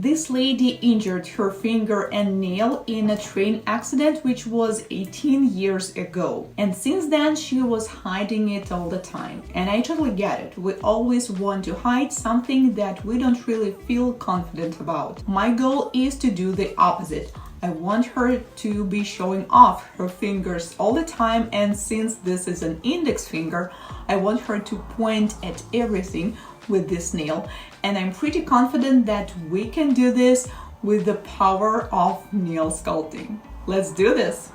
This lady injured her finger and nail in a train accident which was 18 years ago. And since then she was hiding it all the time. And I totally get it. We always want to hide something that we don't really feel confident about. My goal is to do the opposite. I want her to be showing off her fingers all the time, and since this is an index finger, I want her to point at everything with this nail, and I'm pretty confident that we can do this with the power of nail sculpting. Let's do this!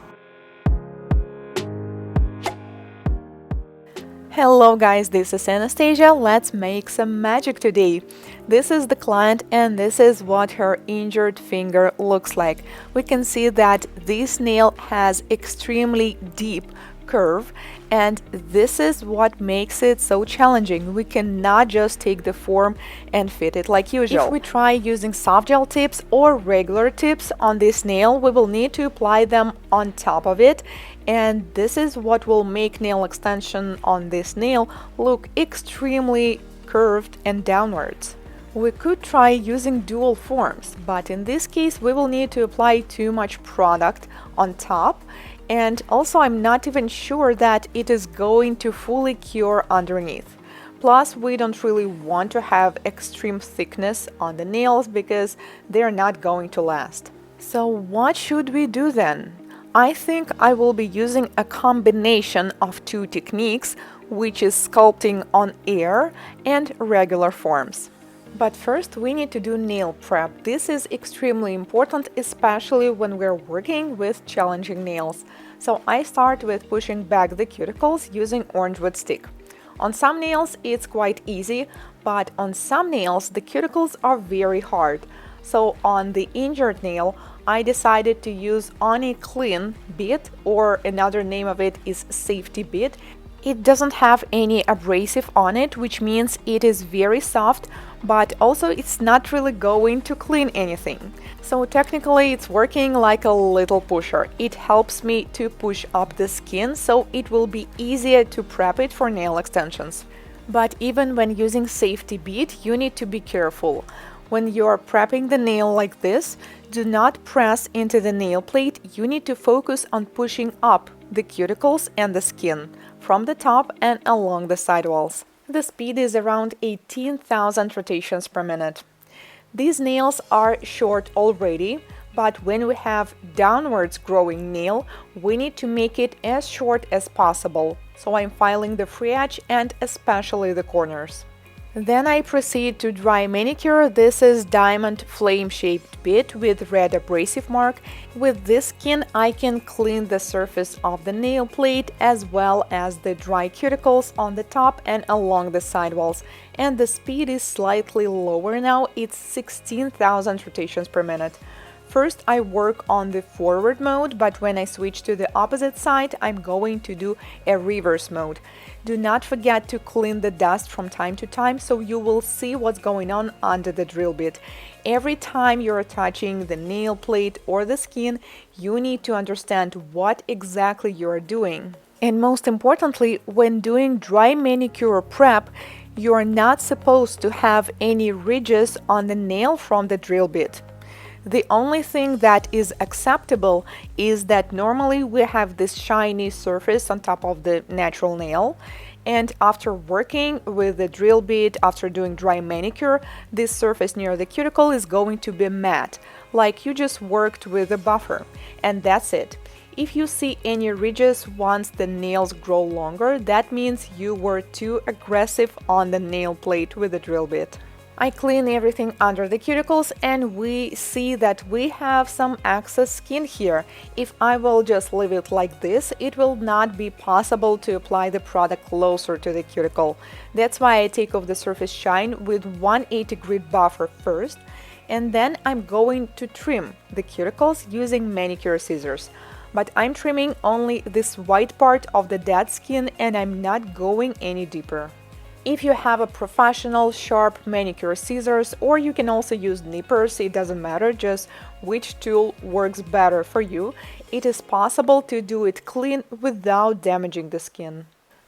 Hello guys, this is Anastasia. Let's make some magic today. This is the client and this is what her injured finger looks like. We can see that this nail has extremely deep curve, and this is what makes it so challenging. We cannot just take the form and fit it like usual. If we try using soft gel tips or regular tips on this nail, we will need to apply them on top of it, and this is what will make nail extension on this nail look extremely curved and downwards. We could try using dual forms, but in this case we will need to apply too much product on top, and also I'm not even sure that it is going to fully cure underneath. Plus, we don't really want to have extreme thickness on the nails because they're not going to last. So what should we do then? I think I will be using a combination of two techniques, which is sculpting on air and regular forms. But first we need to do nail prep. This is extremely important, especially when we're working with challenging nails. So I start with pushing back the cuticles using orange wood stick. On some nails it's quite easy, but on some nails the cuticles are very hard. So on the injured nail I decided to use on a clean bit, or another name of it is safety bit. It doesn't have any abrasive on it, which means it is very soft, but also it's not really going to clean anything. So technically it's working like a little pusher. It helps me to push up the skin, so it will be easier to prep it for nail extensions. But even when using safety bead, you need to be careful. When you're prepping the nail like this, do not press into the nail plate. You need to focus on pushing up the cuticles and the skin from the top and along the side walls. The speed is around 18,000 rotations per minute. These nails are short already, but when we have downwards growing nail, we need to make it as short as possible. So I'm filing the free edge and especially the corners. Then I proceed to dry manicure. This is diamond flame shaped bit with red abrasive mark. With this skin I can clean the surface of the nail plate as well as the dry cuticles on the top and along the side walls. And the speed is slightly lower now, it's 16,000 rotations per minute. First I work on the forward mode, but when I switch to the opposite side, I'm going to do a reverse mode. Do not forget to clean the dust from time to time, so you will see what's going on under the drill bit. Every time you're touching the nail plate or the skin, you need to understand what exactly you're doing. And most importantly, when doing dry manicure prep, you're not supposed to have any ridges on the nail from the drill bit. The only thing that is acceptable is that normally we have this shiny surface on top of the natural nail, and after working with the drill bit, after doing dry manicure, this surface near the cuticle is going to be matte, like you just worked with a buffer, and that's it. If you see any ridges once the nails grow longer, that means you were too aggressive on the nail plate with the drill bit. I clean everything under the cuticles and we see that we have some excess skin here. If I will just leave it like this, it will not be possible to apply the product closer to the cuticle. That's why I take off the surface shine with 180 grit buffer first, and then I'm going to trim the cuticles using manicure scissors. But I'm trimming only this white part of the dead skin and I'm not going any deeper. If you have a professional sharp manicure scissors, or you can also use nippers, it doesn't matter, just which tool works better for you, it is possible to do it clean without damaging the skin.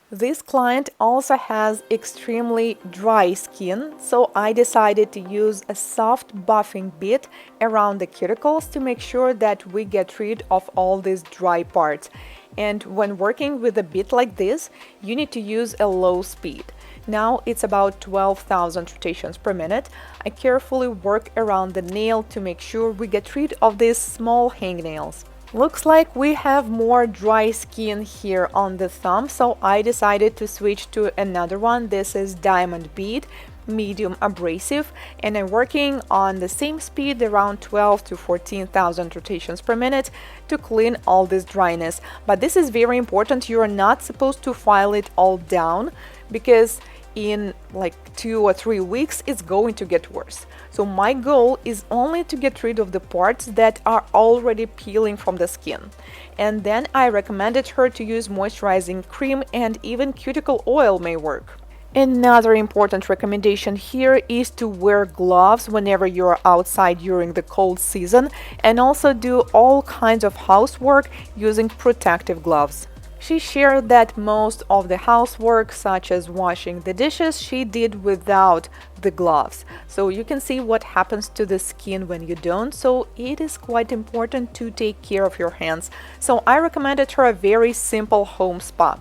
This client also has extremely dry skin, so I decided to use a soft buffing bit around the cuticles to make sure that we get rid of all these dry parts. And when working with a bit like this, you need to use a low speed. Now it's about 12,000 rotations per minute. I carefully work around the nail to make sure we get rid of these small hangnails. Looks like we have more dry skin here on the thumb, so I decided to switch to another one. This is diamond bead, medium abrasive, and I'm working on the same speed, around 12 to 14,000 rotations per minute, to clean all this dryness. But this is very important. You are not supposed to file it all down, because in like 2 or 3 weeks it's going to get worse. So my goal is only to get rid of the parts that are already peeling from the skin. And then I recommended her to use moisturizing cream, and even cuticle oil may work. Another important recommendation here is to wear gloves whenever you're outside during the cold season, and also do all kinds of housework using protective gloves. She shared that most of the housework, such as washing the dishes, she did without the gloves. So you can see what happens to the skin when you don't. So it is quite important to take care of your hands. So I recommended her a very simple home spa.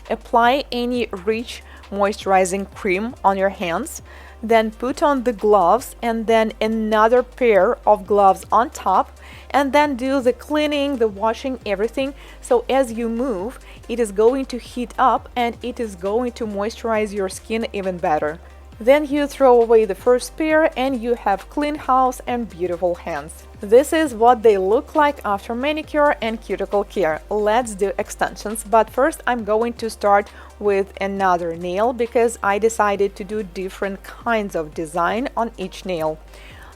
Apply any rich moisturizing cream on your hands, then put on the gloves and then another pair of gloves on top, and then do the cleaning, the washing, everything. So as you move, it is going to heat up and it is going to moisturize your skin even better. Then you throw away the first pair and you have clean house and beautiful hands. This is what they look like after manicure and cuticle care. Let's do extensions, but first I'm going to start with another nail because I decided to do different kinds of design on each nail.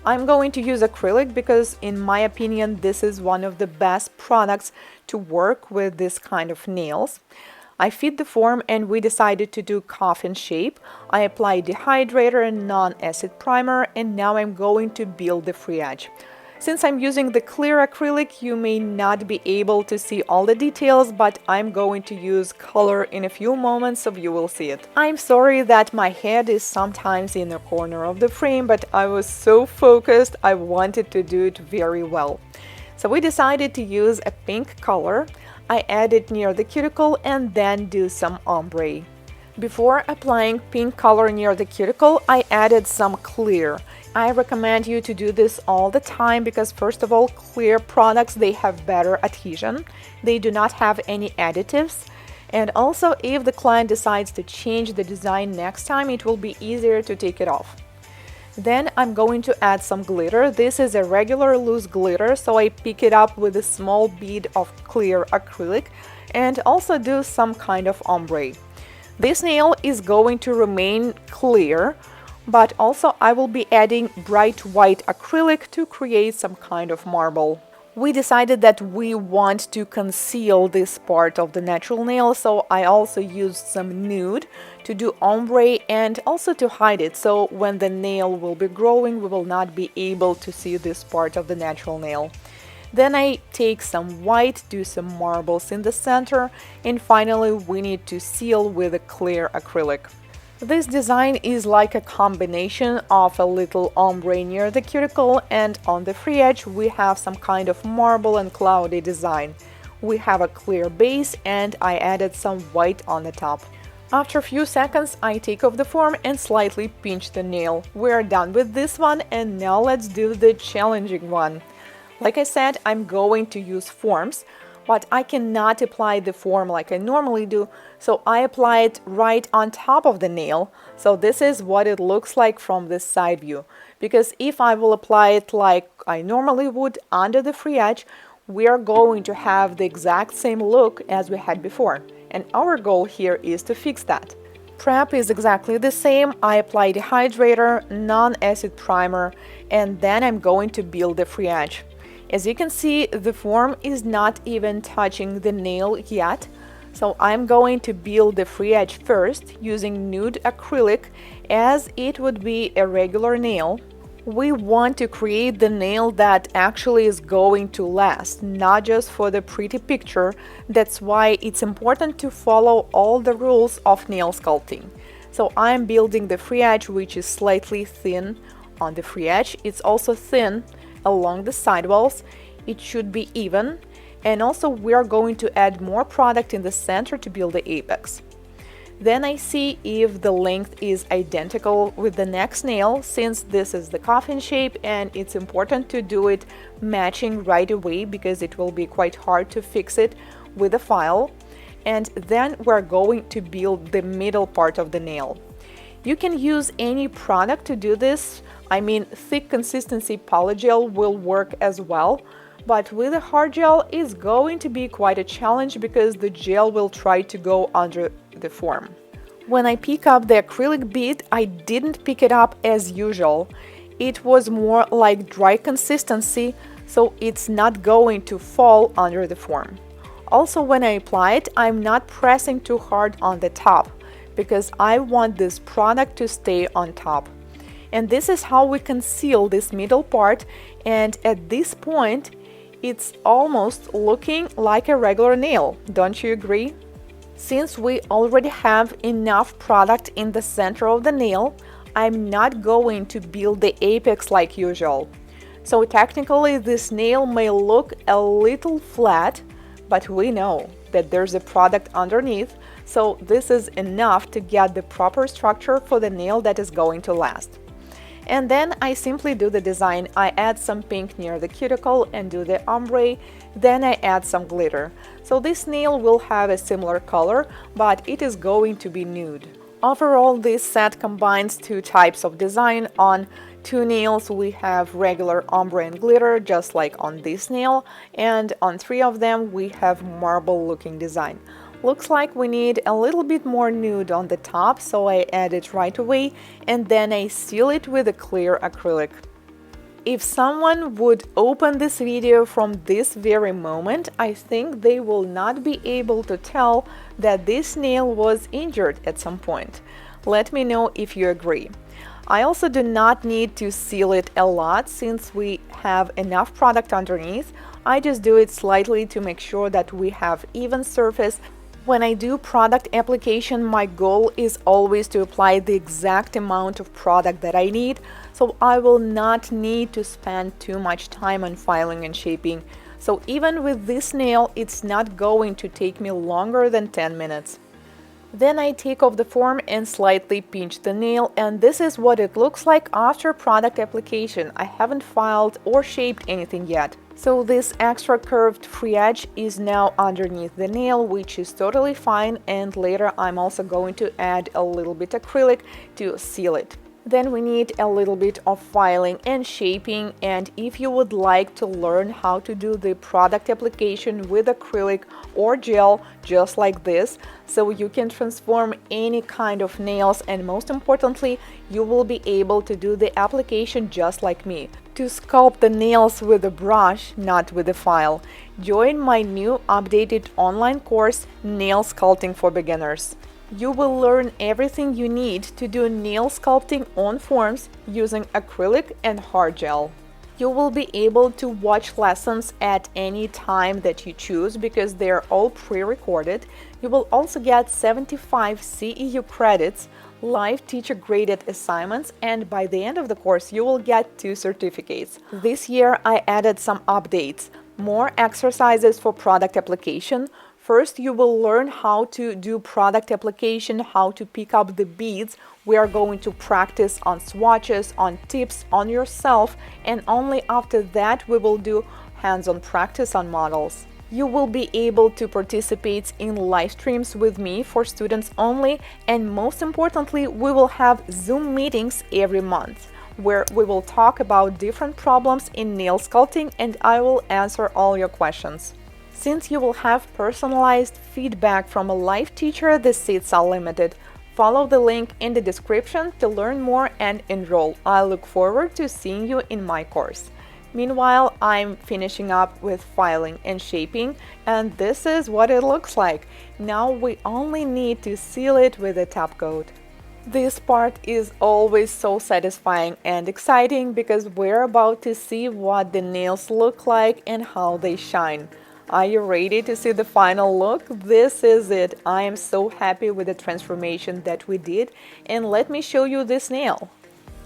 I'm going to use acrylic because in my opinion this is one of the best products to work with this kind of nails. I fit the form and we decided to do coffin shape. I applied dehydrator and non-acid primer, and now I'm going to build the free edge. Since I'm using the clear acrylic, you may not be able to see all the details, but I'm going to use color in a few moments so you will see it. I'm sorry that my head is sometimes in the corner of the frame, but I was so focused, I wanted to do it very well. So we decided to use a pink color. I add it near the cuticle and then do some ombre. Before applying pink color near the cuticle, I added some clear. I recommend you to do this all the time because first of all, clear products, they have better adhesion. They do not have any additives. And also, if the client decides to change the design next time, it will be easier to take it off. Then I'm going to add some glitter. This is a regular loose glitter, so I pick it up with a small bead of clear acrylic and also do some kind of ombre. This nail is going to remain clear, but also I will be adding bright white acrylic to create some kind of marble. We decided that we want to conceal this part of the natural nail, so I also used some nude to do ombre and also to hide it, so when the nail will be growing, we will not be able to see this part of the natural nail. Then I take some white, do some marbles in the center, and finally we need to seal with a clear acrylic. This design is like a combination of a little ombre near the cuticle, and on the free edge we have some kind of marble and cloudy design. We have a clear base and I added some white on the top. After a few seconds I take off the form and slightly pinch the nail. We're done with this one and now let's do the challenging one. Like I said, I'm going to use forms, but I cannot apply the form like I normally do, so I apply it right on top of the nail. So this is what it looks like from this side view. Because if I will apply it like I normally would under the free edge, we are going to have the exact same look as we had before. And our goal here is to fix that. Prep is exactly the same. I apply dehydrator, non-acid primer, and then I'm going to build the free edge. As you can see, the form is not even touching the nail yet, so I'm going to build the free edge first using nude acrylic as it would be a regular nail. We want to create the nail that actually is going to last, not just for the pretty picture. That's why it's important to follow all the rules of nail sculpting. So I'm building the free edge, which is slightly thin on the free edge. It's also thin along the sidewalls. It should be even. And also we are going to add more product in the center to build the apex. Then I see if the length is identical with the next nail, since this is the coffin shape and it's important to do it matching right away because it will be quite hard to fix it with a file. And then we're going to build the middle part of the nail. You can use any product to do this. I mean, thick consistency polygel will work as well, but with a hard gel it's going to be quite a challenge because the gel will try to go under the form. When I pick up the acrylic bead, I didn't pick it up as usual. It was more like dry consistency, so it's not going to fall under the form. Also, when I apply it, I'm not pressing too hard on the top because I want this product to stay on top. And this is how we conceal this middle part, and at this point it's almost looking like a regular nail, don't you agree? Since we already have enough product in the center of the nail, I'm not going to build the apex like usual. So technically this nail may look a little flat, but we know that there's a product underneath, so this is enough to get the proper structure for the nail that is going to last. And then I simply do the design. I add some pink near the cuticle and do the ombre, then I add some glitter. So this nail will have a similar color, but it is going to be nude. Overall, this set combines two types of design. On two nails we have regular ombre and glitter, just like on this nail, and on three of them we have marble looking design. Looks like we need a little bit more nude on the top, so I add it right away and then I seal it with a clear acrylic. If someone would open this video from this very moment, I think they will not be able to tell that this nail was injured at some point. Let me know if you agree. I also do not need to seal it a lot since we have enough product underneath. I just do it slightly to make sure that we have even surface. When I do product application, my goal is always to apply the exact amount of product that I need, so I will not need to spend too much time on filing and shaping. So even with this nail, it's not going to take me longer than 10 minutes. Then I take off the form and slightly pinch the nail, and this is what it looks like after product application. I haven't filed or shaped anything yet. So this extra curved free edge is now underneath the nail, which is totally fine, and later I'm also going to add a little bit acrylic to seal it. Then we need a little bit of filing and shaping, and if you would like to learn how to do the product application with acrylic or gel just like this, so you can transform any kind of nails, and most importantly you will be able to do the application just like me, to sculpt the nails with a brush, not with a file. Join my new updated online course, Nail Sculpting for Beginners. You will learn everything you need to do nail sculpting on forms using acrylic and hard gel. You will be able to watch lessons at any time that you choose because they are all pre-recorded. You will also get 75 CEU credits, live teacher graded assignments, and by the end of the course you will get 2 certificates. This year I added some updates, more exercises for product application. First, you will learn how to do product application, how to pick up the beads. We are going to practice on swatches, on tips, on yourself, and only after that we will do hands-on practice on models. You will be able to participate in live streams with me for students only, and most importantly, we will have Zoom meetings every month where we will talk about different problems in nail sculpting and I will answer all your questions. Since you will have personalized feedback from a live teacher, the seats are limited. Follow the link in the description to learn more and enroll. I look forward to seeing you in my course. Meanwhile, I'm finishing up with filing and shaping, and this is what it looks like. Now we only need to seal it with a top coat. This part is always so satisfying and exciting because we're about to see what the nails look like and how they shine. Are you ready to see the final look? This is it. I am so happy with the transformation that we did, and let me show you this nail.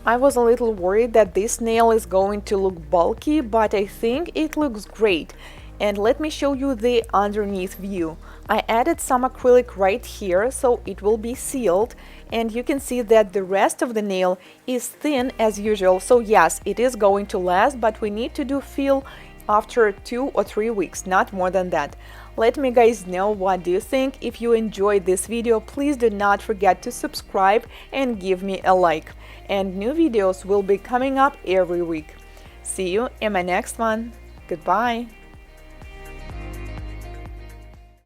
I was a little worried that this nail is going to look bulky, but I think it looks great. And let me show you the underneath view. I added some acrylic right here so it will be sealed, and you can see that the rest of the nail is thin as usual. So yes, it is going to last, but we need to do fill after 2 or 3 weeks, not more than that. Let me guys know what do you think. If you enjoyed this video, please do not forget to subscribe and give me a like. And new videos will be coming up every week. See you in my next one. Goodbye.